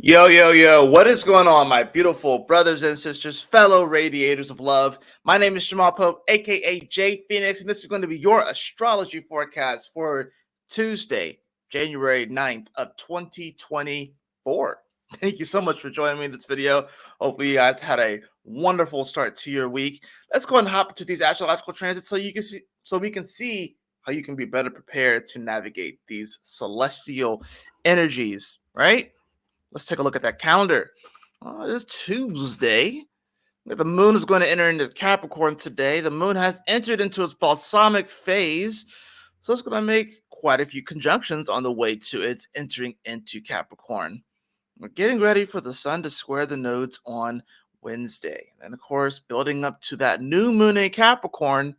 Yo, yo, yo, what is going on, my beautiful brothers and sisters, fellow radiators of love? My name is Jamal Pope, aka J Phoenix, and this is going to be your astrology forecast for Tuesday, January 9th of 2024. Thank you so much for joining me in this video. Hopefully, you guys had a wonderful start to your week. Let's go and hop into these astrological transits so we can see how you can be better prepared to navigate these celestial energies, right? Let's take a look at that calendar. It is Tuesday. The moon is going to enter into Capricorn today. The moon has entered into its balsamic phase. So it's going to make quite a few conjunctions on the way to its entering into Capricorn. We're getting ready for the sun to square the nodes on Wednesday. And of course, building up to that new moon in Capricorn,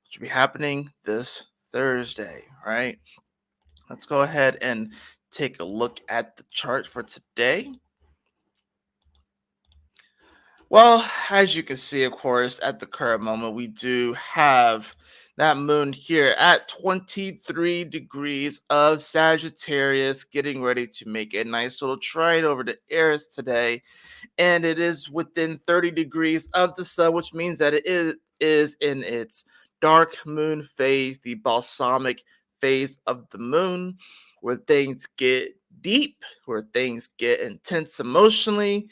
which will be happening this Thursday, right? Let's go ahead and take a look at the chart for today. Well, as you can see, of course, at the current moment, we do have that moon here at 23 degrees of Sagittarius, getting ready to make a nice little trine over to Eris today. And it is within 30 degrees of the sun, which means that it is in its dark moon phase, the balsamic phase of the moon, where things get deep, where things get intense emotionally.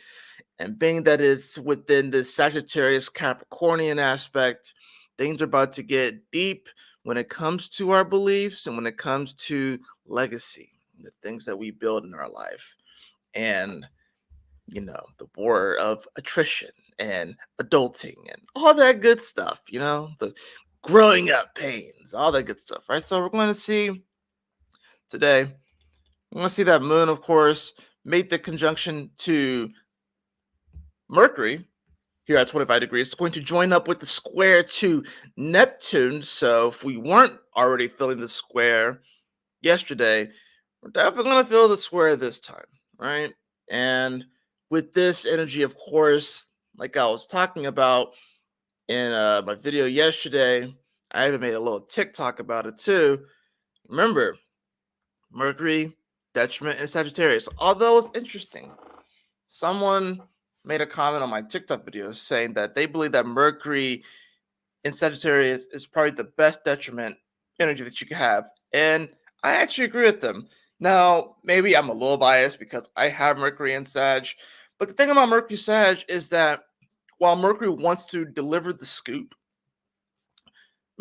And being that is within the Sagittarius Capricornian aspect, things are about to get deep when it comes to our beliefs and when it comes to legacy, the things that we build in our life. And, the war of attrition and adulting and all that good stuff, the growing up pains, all that good stuff, right? So we're going to see today, we're going to see that moon, of course, make the conjunction to Mercury here at 25 degrees. It's going to join up with the square to Neptune. So if we weren't already feeling the square yesterday, we're definitely going to feel the square this time, right? And with this energy, of course, like I was talking about in my video yesterday, I even made a little TikTok about it too. Remember, Mercury, detriment, and Sagittarius. Although it's interesting, someone made a comment on my TikTok video saying that they believe that Mercury in Sagittarius is probably the best detriment energy that you can have. And I actually agree with them. Now, maybe I'm a little biased because I have Mercury in Sag. But the thing about Mercury Sag is that while Mercury wants to deliver the scoop,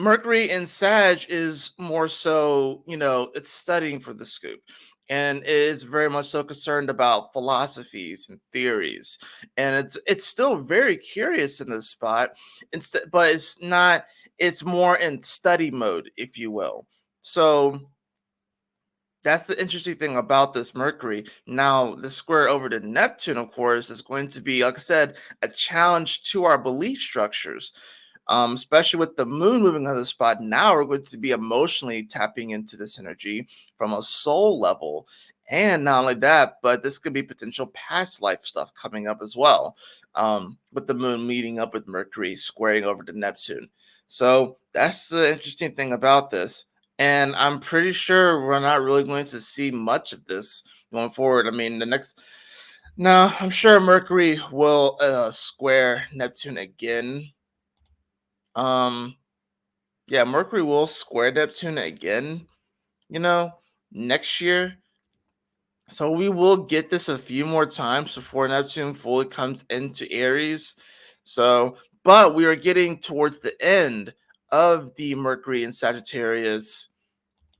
Mercury in Sag is more so, it's studying for the scoop and is very much so concerned about philosophies and theories. And it's still very curious in this spot. But it's not, it's more in study mode, if you will. So that's the interesting thing about this Mercury. Now, the square over to Neptune, of course, is going to be, like I said, a challenge to our belief structures, especially with the moon moving on the spot. Now we're going to be emotionally tapping into this energy from a soul level. And not only that, but this could be potential past life stuff coming up as well, with the moon meeting up with Mercury, squaring over to Neptune. So that's the interesting thing about this. And I'm pretty sure we're not really going to see much of this going forward. I mean, no, I'm sure Mercury will square Neptune again. Yeah, Mercury will square Neptune again, you know, next year. So we will get this a few more times before Neptune fully comes into Aries. So, but we are getting towards the end of the Mercury in Sagittarius.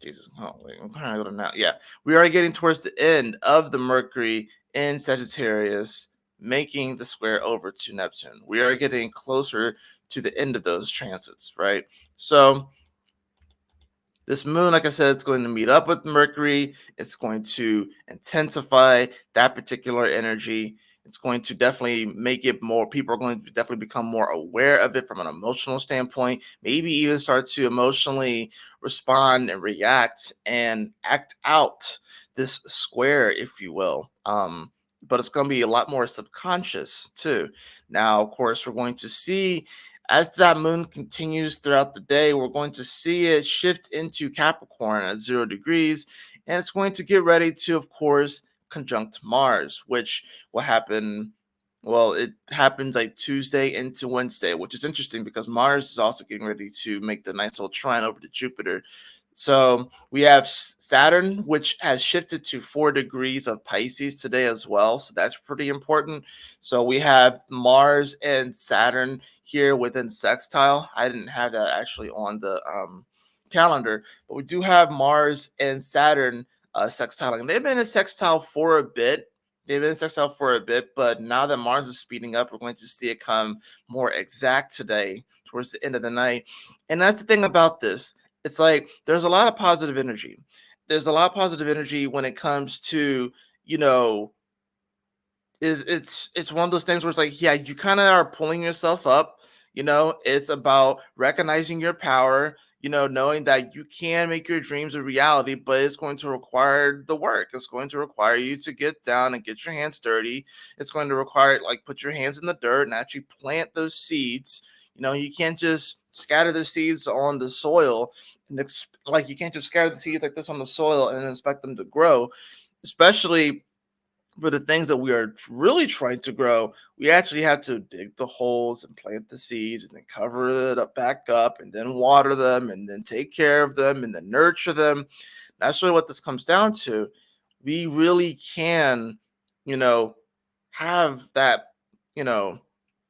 Jesus, oh wait, I'm trying to go to now. Yeah, we are getting towards the end of the Mercury in Sagittarius, making the square over to Neptune. We are getting closer to the end of those transits, right? So this moon, like I said, it's going to meet up with Mercury. It's going to intensify that particular energy. It's going to definitely make it more, people are going to definitely become more aware of it from an emotional standpoint, maybe even start to emotionally respond and react and act out this square, if you will. But it's going to be a lot more subconscious too. Now, of course, we're going to see as that moon continues throughout the day, we're going to see it shift into Capricorn at 0 degrees, and it's going to get ready to, of course, conjunct Mars, which will happen. Well, it happens like Tuesday into Wednesday, which is interesting because Mars is also getting ready to make the nice little trine over to Jupiter. So we have Saturn, which has shifted to 4 degrees of Pisces today as well. So that's pretty important. So we have Mars and Saturn here within sextile. I didn't have that actually on the calendar, but we do have Mars and Saturn sextiling. They've been in sextile for a bit. They've been in sextile for a bit, but now that Mars is speeding up, we're going to see it come more exact today towards the end of the night. And that's the thing about this. It's like there's a lot of positive energy. There's a lot of positive energy when it comes to, you know, is it's one of those things where it's like, yeah, you kind of are pulling yourself up. It's about recognizing your power, knowing that you can make your dreams a reality, but it's going to require the work. It's going to require you to get down and get your hands dirty. It's going to require, like, put your hands in the dirt and actually plant those seeds. You can't just scatter the seeds on the soil and like, you can't just scatter the seeds like this on the soil and expect them to grow, especially for the things that we are really trying to grow. We actually have to dig the holes and plant the seeds and then cover it up back up and then water them and then take care of them and then nurture them. That's really what this comes down to. We really can, you know, have that, you know,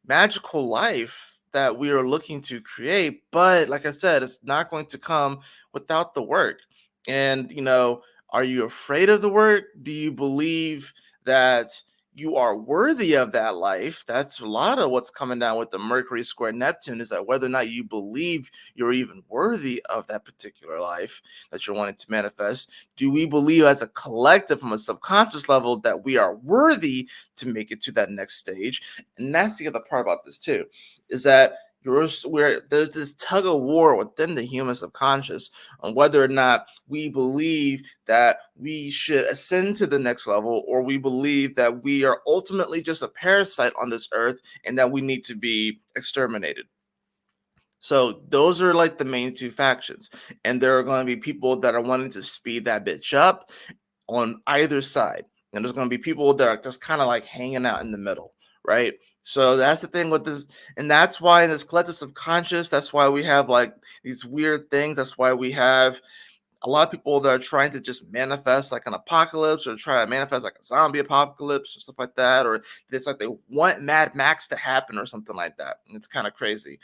magical life that we are looking to create. But like I said, it's not going to come without the work. And, are you afraid of the work? Do you believe that you are worthy of that life? That's a lot of what's coming down with the Mercury square Neptune, is that whether or not you believe you're even worthy of that particular life that you're wanting to manifest. Do we believe as a collective from a subconscious level that we are worthy to make it to that next stage? And that's the other part about this too, is that there's this tug of war within the human subconscious on whether or not we believe that we should ascend to the next level, or we believe that we are ultimately just a parasite on this earth and that we need to be exterminated. So those are like the main two factions. And there are going to be people that are wanting to speed that bitch up on either side. And there's going to be people that are just kind of like hanging out in the middle, right? So that's the thing with this. And that's why in this collective subconscious, that's why we have like these weird things. That's why we have a lot of people that are trying to just manifest like an apocalypse, or try to manifest like a zombie apocalypse or stuff like that. Or it's like they want Mad Max to happen or something like that. And it's kind of crazy.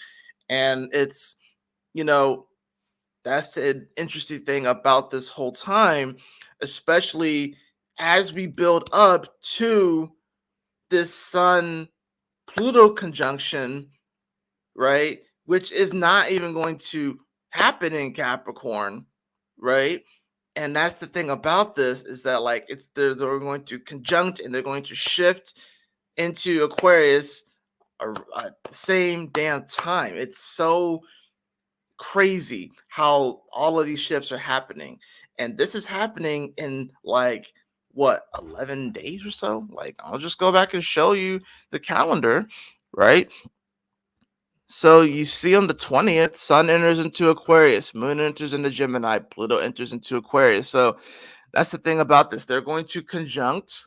And it's, you know, that's the interesting thing about this whole time, especially as we build up to this Sun Pluto conjunction, right? Which is not even going to happen in Capricorn, right? And that's the thing about this, is that like they're going to conjunct and they're going to shift into Aquarius at the same damn time. It's so crazy how all of these shifts are happening. And this is happening in like what, 11 days or so? Like, I'll just go back and show you the calendar, right? So you see on the 20th, Sun enters into Aquarius, Moon enters into Gemini, Pluto enters into Aquarius. So that's the thing about this. They're going to conjunct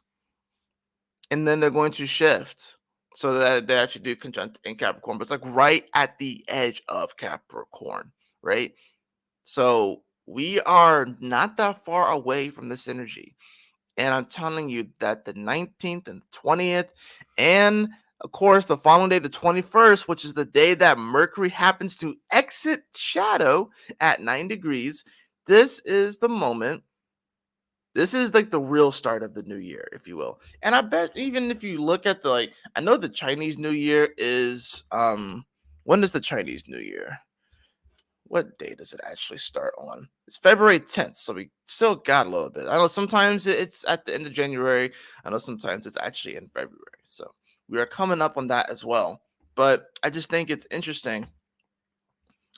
and then they're going to shift, so that they actually do conjunct in Capricorn. But it's like right at the edge of Capricorn, right? So we are not that far away from this energy. And I'm telling you that the 19th and the 20th, and of course the following day, the 21st, which is the day that Mercury happens to exit shadow at 9 degrees, this is the moment. This is like the real start of the new year, if you will. And I bet even if you look at the, like, I know the Chinese New Year is when is the Chinese New Year? What day does it actually start on? It's February 10th, so we still got a little bit. I know sometimes it's at the end of January. I know sometimes it's actually in February. So we are coming up on that as well. But I just think it's interesting.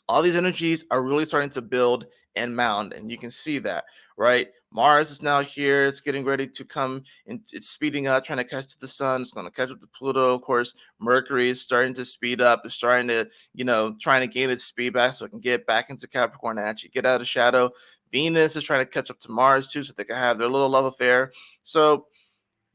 All these energies are really starting to build and mound, and you can see that, right? Mars is now here. It's getting ready to come, and it's speeding up, trying to catch to the sun. It's going to catch up to Pluto. Of course, Mercury is starting to speed up. It's starting to, trying to gain its speed back so it can get back into Capricorn and actually get out of shadow. Venus is trying to catch up to Mars too, so they can have their little love affair. So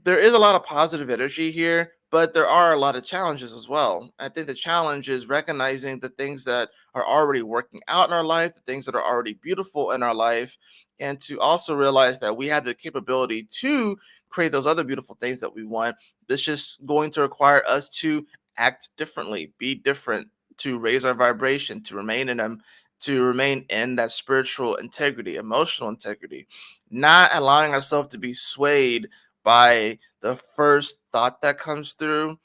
there is a lot of positive energy here, but there are a lot of challenges as well. I think the challenge is recognizing the things that are already working out in our life, the things that are already beautiful in our life, and to also realize that we have the capability to create those other beautiful things that we want. It's just going to require us to act differently, be different, to raise our vibration, to remain in them, to remain in that spiritual integrity, emotional integrity, not allowing ourselves to be swayed by the first thought that comes through,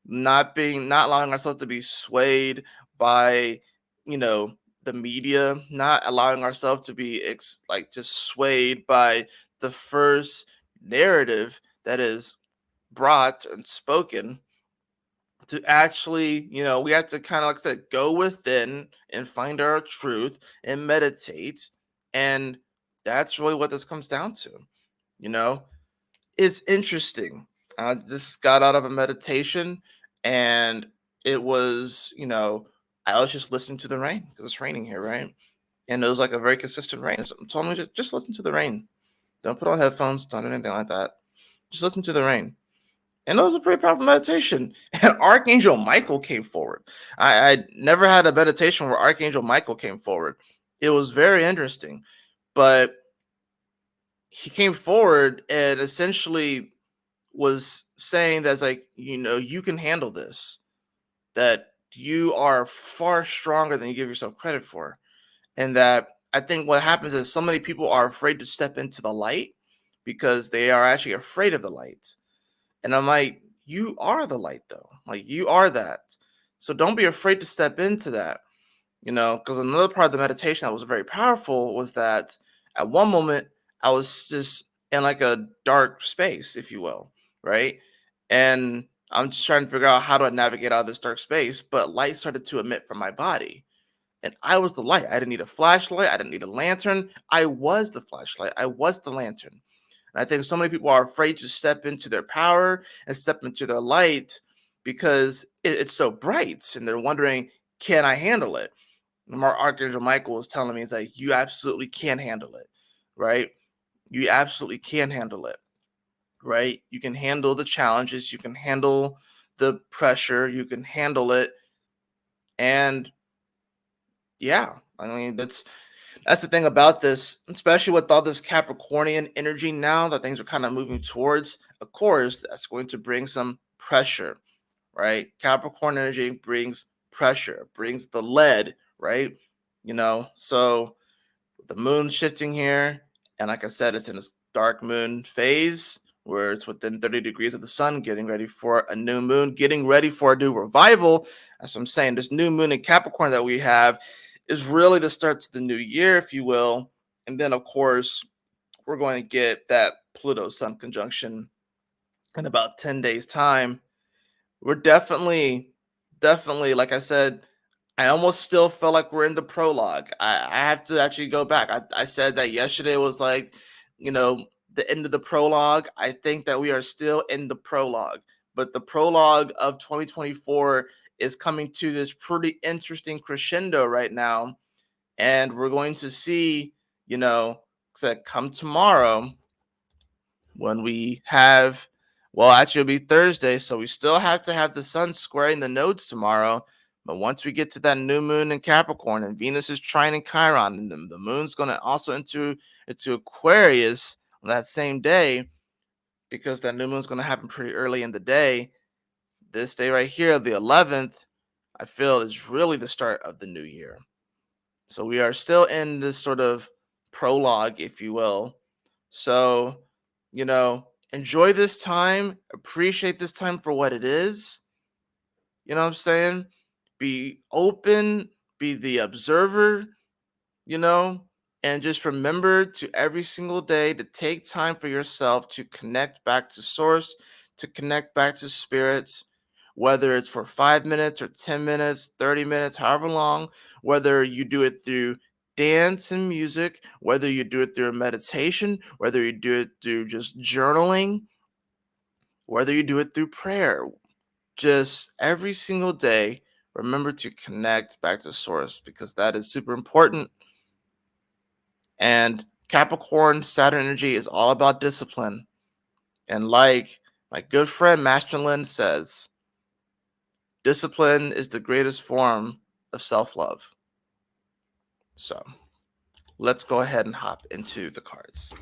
not allowing ourselves to be swayed by, you know, the media, not allowing ourselves to be like just swayed by the first narrative that is brought and spoken. To actually, we have to kind of, like I said, go within and find our truth and meditate. And that's really what this comes down to. You know, it's interesting. I just got out of a meditation, and it was, I was just listening to the rain because it's raining here, right? And it was like a very consistent rain. So told me just listen to the rain. Don't put on headphones, don't do anything like that. Just listen to the rain. And it was a pretty powerful meditation. And Archangel Michael came forward. I never had a meditation where Archangel Michael came forward. It was very interesting. But he came forward and essentially was saying that's like, you can handle this, that you are far stronger than you give yourself credit for. And that I think what happens is so many people are afraid to step into the light because they are actually afraid of the light. And I'm like, you are the light though. Like you are that. So don't be afraid to step into that, because another part of the meditation that was very powerful was that at one moment I was just in like a dark space, if you will, right? And I'm just trying to figure out how do I navigate out of this dark space, but light started to emit from my body. And I was the light. I didn't need a flashlight. I didn't need a lantern. I was the flashlight. I was the lantern. And I think so many people are afraid to step into their power and step into their light because it's so bright and they're wondering, can I handle it? And Archangel Michael was telling me, it's like, you absolutely can handle it, right? You absolutely can handle it, right? You can handle the challenges, you can handle the pressure, you can handle it. And yeah, I mean, that's the thing about this, especially with all this Capricornian energy now that things are kind of moving towards. Of course, that's going to bring some pressure, right? Capricorn energy brings pressure, brings the lead, right? So the moon shifting here, and like I said, it's in this dark moon phase where it's within 30 degrees of the sun, getting ready for a new moon, getting ready for a new revival. As I'm saying, this new moon in Capricorn that we have is really the start to the new year, if you will. And then, of course, we're going to get that Pluto Sun conjunction in about 10 days' time. We're definitely, like I said, I almost still feel like we're in the prologue. I have to actually go back. I said that yesterday was like, the end of the prologue. I think that we are still in the prologue, but the prologue of 2024 is coming to this pretty interesting crescendo right now. And we're going to see, said come tomorrow when we have, well, actually, it'll be Thursday, so we still have to have the sun squaring the nodes tomorrow. But once we get to that new moon in Capricorn and Venus is trining Chiron, and the moon's going to also into Aquarius on that same day, because that new moon's going to happen pretty early in the day. This day right here, the 11th, I feel is really the start of the new year. So we are still in this sort of prologue, if you will. So, enjoy this time, appreciate this time for what it is. You know what I'm saying? Be open, be the observer, you know, and just remember to every single day to take time for yourself to connect back to source, to connect back to spirits, whether it's for 5 minutes or 10 minutes, 30 minutes, however long, whether you do it through dance and music, whether you do it through meditation, whether you do it through just journaling, whether you do it through prayer, just every single day, remember to connect back to source because that is super important. And Capricorn, Saturn energy is all about discipline. And like my good friend Master Lin says, discipline is the greatest form of self love. So let's go ahead and hop into the cards.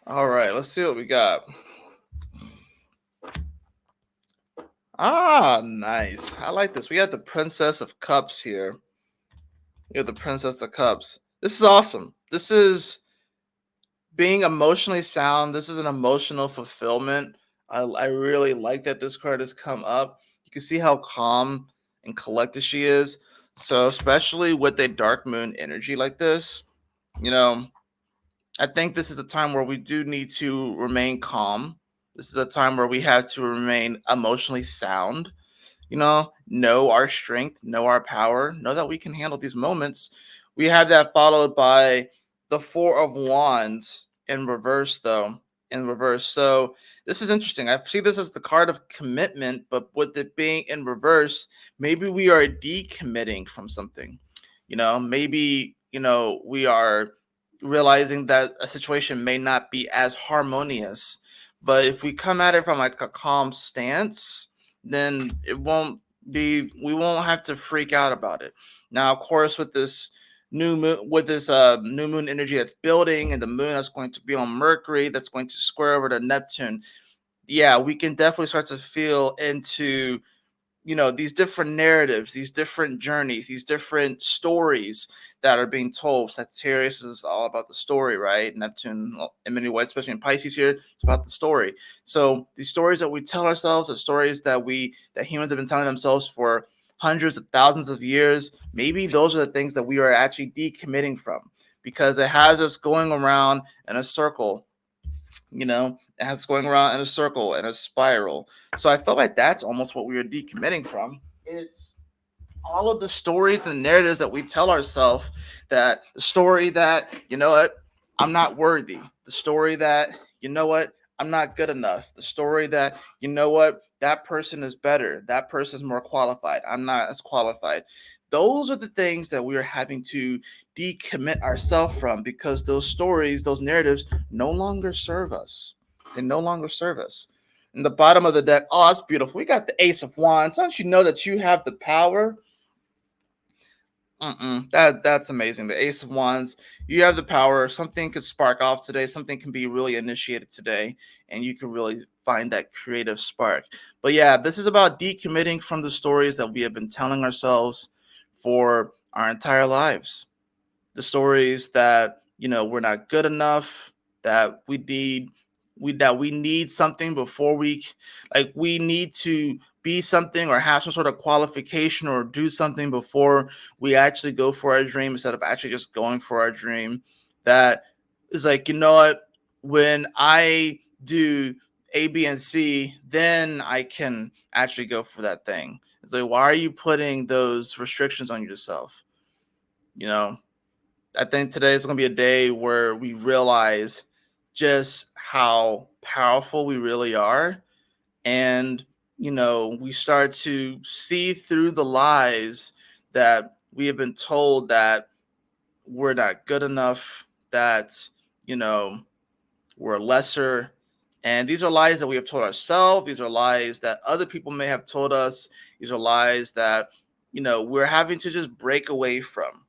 All right, let's see what we got. Ah, nice. I like this. We got the Princess of Cups here. We have the Princess of Cups. This is awesome. This is being emotionally sound. This is an emotional fulfillment. I really like that this card has come up. You can see how calm and collected she is. So, especially with a dark moon energy like this, you know, I think this is a time where we do need to remain calm. This is a time where we have to remain emotionally sound, know our strength, know our power, know that we can handle these moments. We have that followed by the Four of Wands in reverse, though. In reverse. So this is interesting. I see this as the card of commitment, but with it being in reverse, maybe we are decommitting from something. Maybe, we are realizing that a situation may not be as harmonious. But if we come at it from like a calm stance, then we won't have to freak out about it. Now, of course, with this new moon energy that's building, and the moon that's going to be on Mercury, that's going to square over to Neptune, yeah, we can definitely start to feel into these different narratives, these different journeys, these different stories that are being told. Sagittarius is all about the story, right? Neptune, well, in many ways, especially in Pisces here, it's about the story. So these stories that we tell ourselves, the stories that humans have been telling themselves for hundreds of thousands of years, maybe those are the things that we are actually decommitting from, because it has us going around in a circle. It has going around in a circle and a spiral. So I felt like that's almost what we were decommitting from. It's all of the stories and narratives that we tell ourselves, that the story that, what, I'm not worthy. The story that, what, I'm not good enough. The story that, what, that person is better. That person is more qualified. I'm not as qualified. Those are the things that we are having to decommit ourselves from, because those stories, those narratives no longer serve us. They no longer serve us. In the bottom of the deck, oh, that's beautiful. We got the Ace of Wands. Don't you know that you have the power? That's amazing. The Ace of Wands. You have the power. Something could spark off today. Something can be really initiated today, and you can really find that creative spark. But yeah, this is about decommitting from the stories that we have been telling ourselves for our entire lives. The stories that we're not good enough, that we need something before we need to be something or have some sort of qualification or do something before we actually go for our dream, instead of actually just going for our dream. That is like, what, when I do A, B, and C, then I can actually go for that thing. It's like, why are you putting those restrictions on yourself? you know I think today is going to be a day where we realize just how powerful we really are. And, we start to see through the lies that we have been told, that we're not good enough, that, you know, we're lesser. And these are lies that we have told ourselves. These are lies that other people may have told us. These are lies that, we're having to just break away from.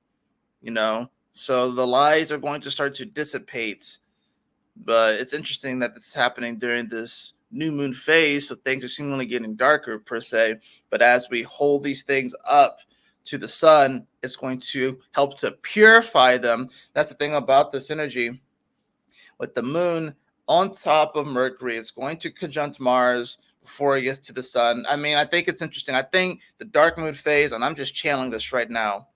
So the lies are going to start to dissipate. But it's interesting that this is happening during this new moon phase, so things are seemingly getting darker per se. But as we hold these things up to the sun, it's going to help to purify them. That's the thing about this energy. With the moon on top of Mercury, it's going to conjunct Mars before it gets to the sun. I mean, I think it's interesting. I think the dark moon phase, and I'm just channeling this right now.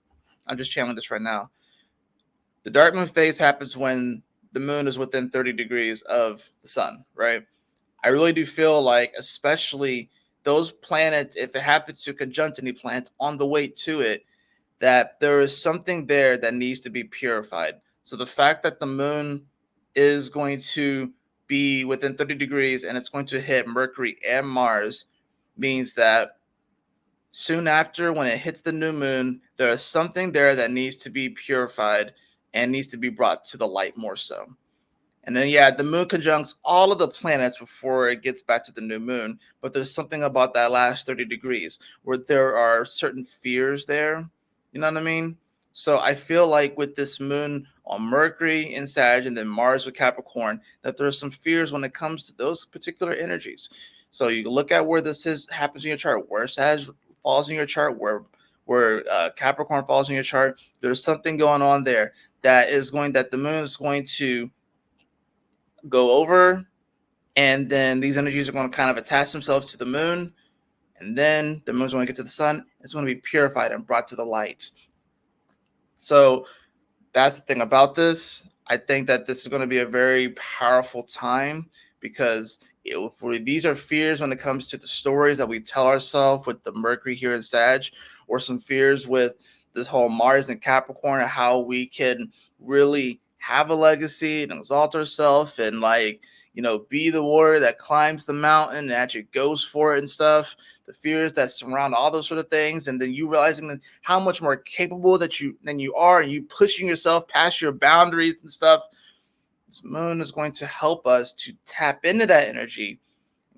The dark moon phase happens when the moon is within 30 degrees of the sun, right? I really do feel like, especially those planets, if it happens to conjunct any planets on the way to it, that there is something there that needs to be purified. So the fact that the moon is going to be within 30 degrees and it's going to hit Mercury and Mars means that soon after, when it hits the new moon, there is something there that needs to be purified and needs to be brought to the light more so. And then, yeah, the moon conjuncts all of the planets before it gets back to the new moon. But there's something about that last 30 degrees where there are certain fears there. You know what I mean? So I feel like with this moon on Mercury in Sag and then Mars with Capricorn, that there's some fears when it comes to those particular energies. So you look at where this is happens in your chart, where Sag falls in your chart, where Capricorn falls in your chart. There's something going on there that the moon is going to go over, and then these energies are going to kind of attach themselves to the moon, and then the moon's going to get to the sun. It's going to be purified and brought to the light. So that's the thing about this. I think that this is going to be a very powerful time because these are fears when it comes to the stories that we tell ourselves with the Mercury here in Sag, or some fears with this whole Mars and Capricorn, and how we can really have a legacy and exalt ourselves and, like, be the warrior that climbs the mountain and actually goes for it and stuff. The fears that surround all those sort of things, and then you realizing that how much more capable than you are, and you pushing yourself past your boundaries and stuff. This moon is going to help us to tap into that energy.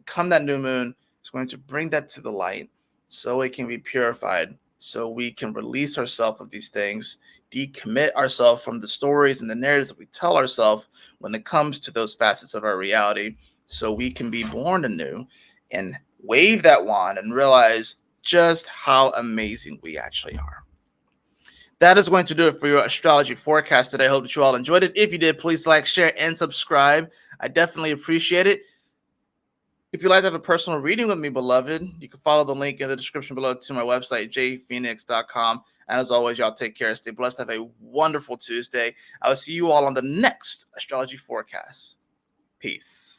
Come that new moon, it's going to bring that to the light so it can be purified, so we can release ourselves of these things, decommit ourselves from the stories and the narratives that we tell ourselves when it comes to those facets of our reality, so we can be born anew and wave that wand and realize just how amazing we actually are. That is going to do it for your astrology forecast today. I hope that you all enjoyed it. If you did, please like, share, and subscribe. I definitely appreciate it. If you'd like to have a personal reading with me, beloved, you can follow the link in the description below to my website, jphoenix.com. And as always, y'all take care, stay blessed, have a wonderful Tuesday. I will see you all on the next astrology forecast. Peace.